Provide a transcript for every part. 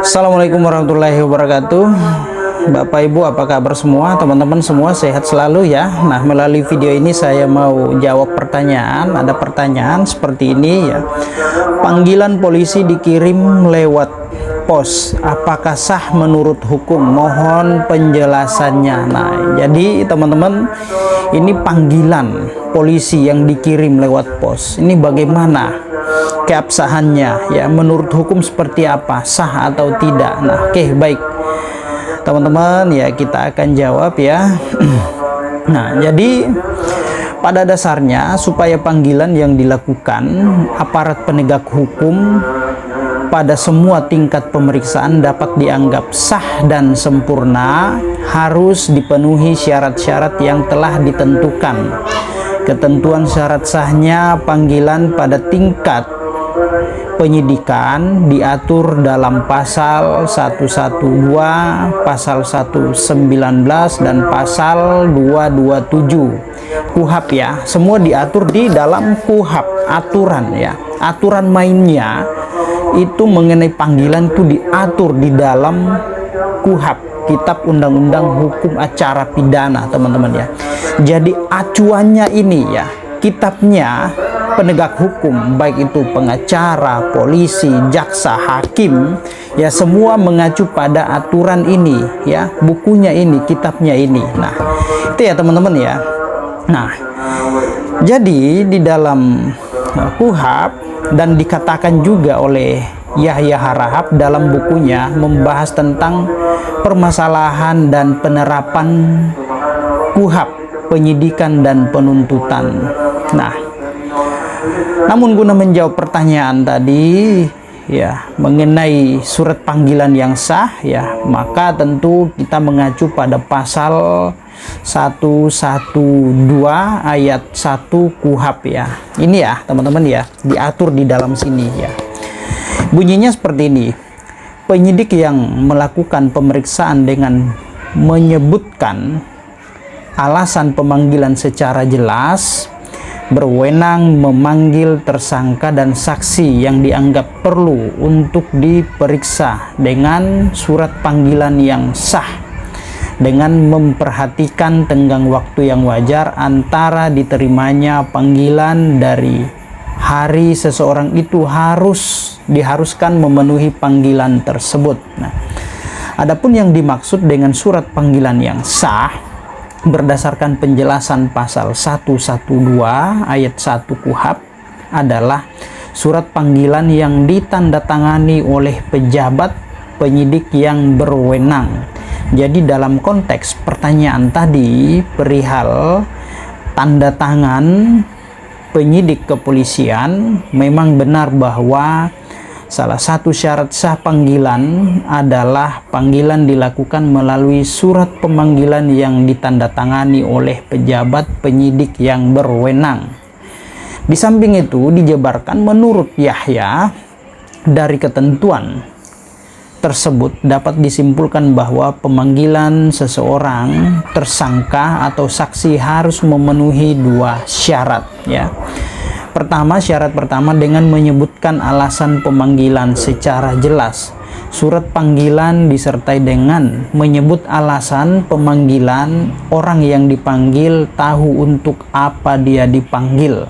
Assalamualaikum warahmatullahi wabarakatuh. Bapak Ibu, apa kabar semua? Teman-teman semua sehat selalu ya. Nah, melalui video ini saya mau jawab pertanyaan. Ada pertanyaan seperti ini ya. Panggilan polisi dikirim lewat pos, apakah sah menurut hukum? Mohon penjelasannya. Nah, jadi teman-teman, ini panggilan polisi yang dikirim lewat pos. Ini bagaimana keabsahannya ya, menurut hukum seperti apa, sah atau tidak? Nah, oke, baik teman-teman ya, kita akan jawab ya. Nah, jadi pada dasarnya supaya panggilan yang dilakukan aparat penegak hukum pada semua tingkat pemeriksaan dapat dianggap sah dan sempurna, harus dipenuhi syarat-syarat yang telah ditentukan. Ketentuan syarat sahnya panggilan pada tingkat penyidikan diatur dalam pasal 112, pasal 119 dan pasal 227 KUHP ya. Semua diatur di dalam KUHP, aturan ya. Aturan mainnya itu mengenai panggilan itu diatur di dalam KUHP, Kitab Undang-Undang Hukum Acara Pidana, teman-teman ya. Jadi acuannya ini ya, kitabnya penegak hukum, baik itu pengacara, polisi, jaksa, hakim ya, semua mengacu pada aturan ini ya, bukunya ini, kitabnya ini. Nah, itu ya teman-teman ya. Nah, jadi di dalam KUHP, dan dikatakan juga oleh Yahya Harahap dalam bukunya membahas tentang permasalahan dan penerapan KUHP, penyidikan dan penuntutan. Nah, namun guna menjawab pertanyaan tadi ya mengenai surat panggilan yang sah ya, maka tentu kita mengacu pada pasal 112 ayat 1 KUHP ya. Ini ya teman-teman ya, diatur di dalam sini ya. Bunyinya seperti ini. Penyidik yang melakukan pemeriksaan dengan menyebutkan alasan pemanggilan secara jelas berwenang memanggil tersangka dan saksi yang dianggap perlu untuk diperiksa dengan surat panggilan yang sah, dengan memperhatikan tenggang waktu yang wajar antara diterimanya panggilan dari hari seseorang itu diharuskan memenuhi panggilan tersebut. Nah, adapun yang dimaksud dengan surat panggilan yang sah berdasarkan penjelasan pasal 112 ayat 1 KUHP adalah surat panggilan yang ditandatangani oleh pejabat penyidik yang berwenang. Jadi dalam konteks pertanyaan tadi perihal tanda tangan penyidik kepolisian, memang benar bahwa salah satu syarat sah panggilan adalah panggilan dilakukan melalui surat pemanggilan yang ditandatangani oleh pejabat penyidik yang berwenang. Di samping itu dijabarkan menurut Yahya dari ketentuan tersebut dapat disimpulkan bahwa pemanggilan seseorang tersangka atau saksi harus memenuhi dua syarat ya. Pertama, syarat pertama dengan menyebutkan alasan pemanggilan secara jelas. Surat panggilan disertai dengan menyebut alasan pemanggilan, orang yang dipanggil tahu untuk apa dia dipanggil,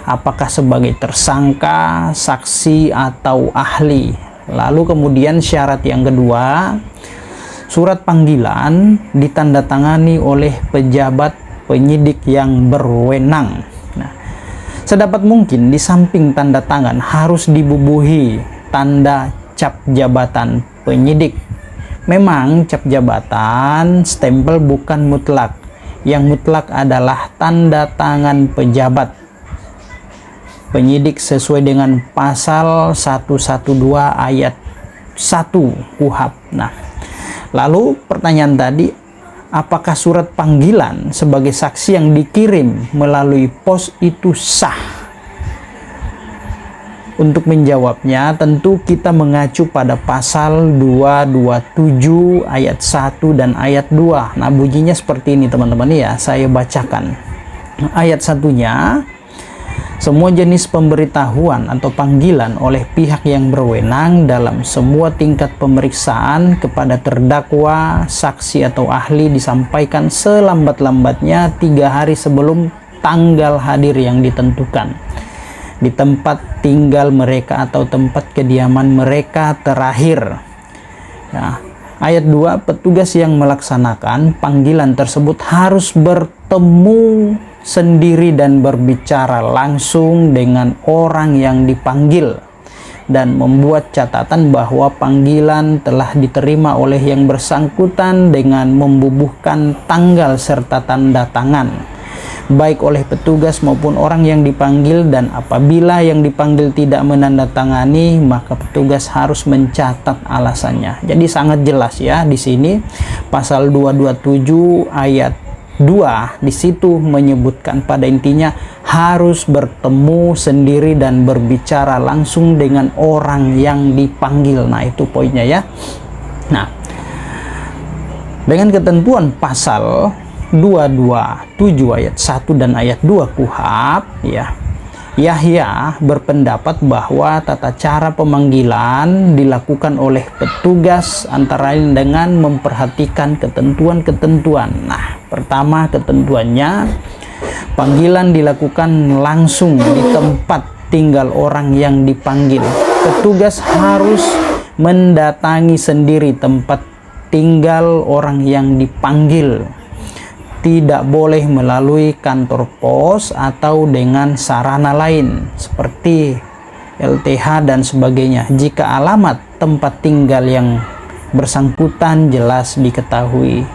apakah sebagai tersangka, saksi, atau ahli. Lalu kemudian syarat yang kedua, surat panggilan ditandatangani oleh pejabat penyidik yang berwenang. Sedapat mungkin di samping tanda tangan harus dibubuhi tanda cap jabatan penyidik. Memang cap jabatan stempel bukan mutlak. Yang mutlak adalah tanda tangan pejabat penyidik sesuai dengan pasal 112 ayat 1 KUHP. Nah, lalu pertanyaan tadi, apakah surat panggilan sebagai saksi yang dikirim melalui pos itu sah? Untuk menjawabnya tentu kita mengacu pada pasal 227 ayat 1 dan ayat 2. Nah, bunyinya seperti ini teman-teman ya, saya bacakan. Ayat satunya, Semua jenis pemberitahuan atau panggilan oleh pihak yang berwenang dalam semua tingkat pemeriksaan kepada terdakwa, saksi atau ahli disampaikan selambat-lambatnya 3 hari sebelum tanggal hadir yang ditentukan di tempat tinggal mereka atau tempat kediaman mereka terakhir. Nah, ayat 2, petugas yang melaksanakan panggilan tersebut harus bertemu sendiri dan berbicara langsung dengan orang yang dipanggil dan membuat catatan bahwa panggilan telah diterima oleh yang bersangkutan dengan membubuhkan tanggal serta tanda tangan, baik oleh petugas maupun orang yang dipanggil, dan apabila yang dipanggil tidak menandatangani, maka petugas harus mencatat alasannya. Jadi sangat jelas ya di sini pasal 227 ayat 2 di situ menyebutkan pada intinya harus bertemu sendiri dan berbicara langsung dengan orang yang dipanggil. Nah, itu poinnya ya. Nah, dengan ketentuan pasal 227 ayat 1 dan ayat 2 KUHP ya, Yahya berpendapat bahwa tata cara pemanggilan dilakukan oleh petugas antara lain dengan memperhatikan ketentuan-ketentuan. Nah, pertama ketentuannya, panggilan dilakukan langsung di tempat tinggal orang yang dipanggil. Petugas harus mendatangi sendiri tempat tinggal orang yang dipanggil. Tidak boleh melalui kantor pos atau dengan sarana lain seperti LTH dan sebagainya jika alamat tempat tinggal yang bersangkutan jelas diketahui.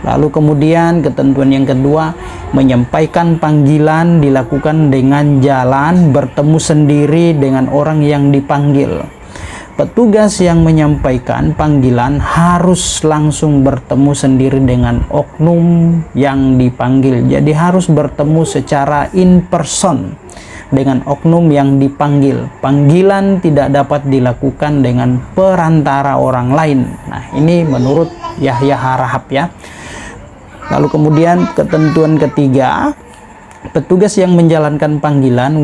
Lalu kemudian ketentuan yang kedua, menyampaikan panggilan dilakukan dengan jalan bertemu sendiri dengan orang yang dipanggil. Petugas yang menyampaikan panggilan harus langsung bertemu sendiri dengan oknum yang dipanggil. Jadi harus bertemu secara in person dengan oknum yang dipanggil. Panggilan tidak dapat dilakukan dengan perantara orang lain. Nah, ini menurut Yahya Harahap ya. Lalu kemudian ketentuan ketiga, petugas yang menjalankan panggilan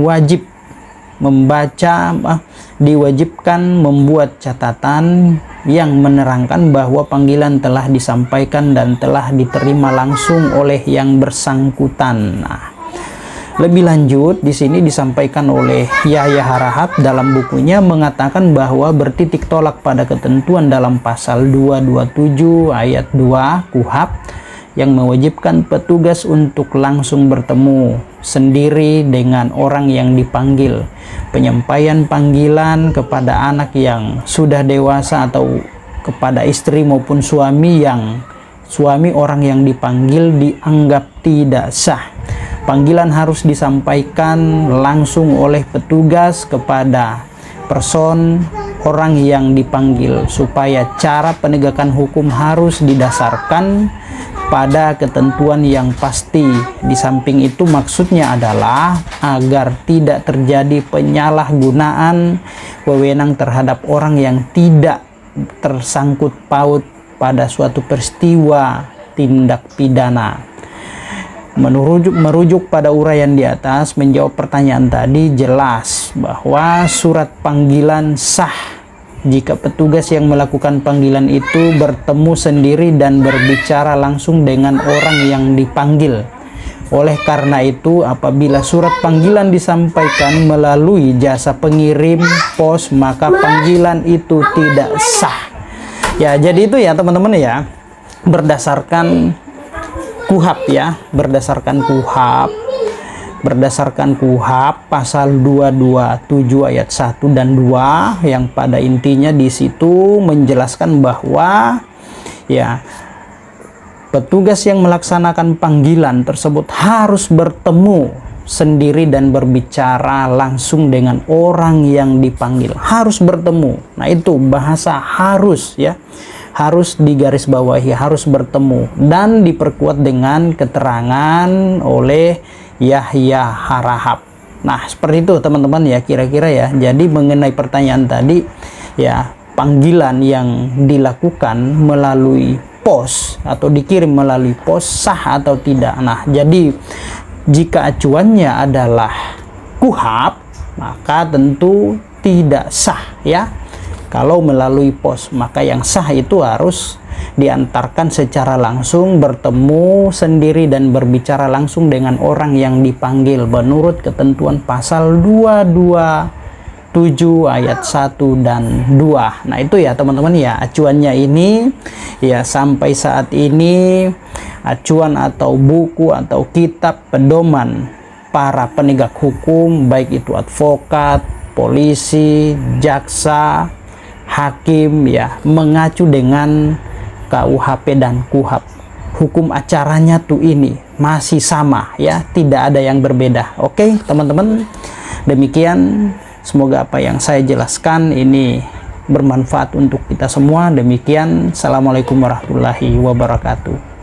diwajibkan membuat catatan yang menerangkan bahwa panggilan telah disampaikan dan telah diterima langsung oleh yang bersangkutan. Nah, lebih lanjut di sini disampaikan oleh Yahya Harahap dalam bukunya mengatakan bahwa bertitik tolak pada ketentuan dalam pasal 227 ayat 2 KUHP yang mewajibkan petugas untuk langsung bertemu sendiri dengan orang yang dipanggil. Penyampaian panggilan kepada anak yang sudah dewasa atau kepada istri maupun suami orang yang dipanggil dianggap tidak sah. Panggilan harus disampaikan langsung oleh petugas kepada person orang yang dipanggil supaya cara penegakan hukum harus didasarkan pada ketentuan yang pasti. Di samping itu maksudnya adalah agar tidak terjadi penyalahgunaan wewenang terhadap orang yang tidak tersangkut paut pada suatu peristiwa tindak pidana. Merujuk pada uraian di atas, menjawab pertanyaan tadi, jelas bahwa surat panggilan sah jika petugas yang melakukan panggilan itu bertemu sendiri dan berbicara langsung dengan orang yang dipanggil. Oleh karena itu, apabila surat panggilan disampaikan melalui jasa pengirim pos, maka panggilan itu tidak sah. Ya, jadi itu ya teman-teman ya, berdasarkan KUHP ya, berdasarkan KUHP pasal 227 ayat 1 dan 2 yang pada intinya di situ menjelaskan bahwa ya, petugas yang melaksanakan panggilan tersebut harus bertemu sendiri dan berbicara langsung dengan orang yang dipanggil. Harus bertemu. Nah, itu bahasa harus ya. Harus digarisbawahi, harus bertemu, dan diperkuat dengan keterangan oleh Yahya Harahap. Nah, seperti itu teman-teman ya kira-kira ya. Jadi mengenai pertanyaan tadi ya, panggilan yang dilakukan melalui pos atau dikirim melalui pos sah atau tidak. Nah, jadi jika acuannya adalah KUHP, maka tentu tidak sah ya. Kalau melalui pos, maka yang sah itu harus diantarkan secara langsung, bertemu sendiri dan berbicara langsung dengan orang yang dipanggil menurut ketentuan pasal 227 ayat 1 dan 2. Nah itu ya teman-teman ya, acuannya ini ya. Sampai saat ini acuan atau buku atau kitab pedoman para penegak hukum, baik itu advokat, polisi, jaksa, hakim ya, mengacu dengan KUHP dan KUHP. Hukum acaranya tuh ini masih sama ya, tidak ada yang berbeda. Oke teman-teman, demikian, semoga apa yang saya jelaskan ini bermanfaat untuk kita semua. Demikian, assalamualaikum warahmatullahi wabarakatuh.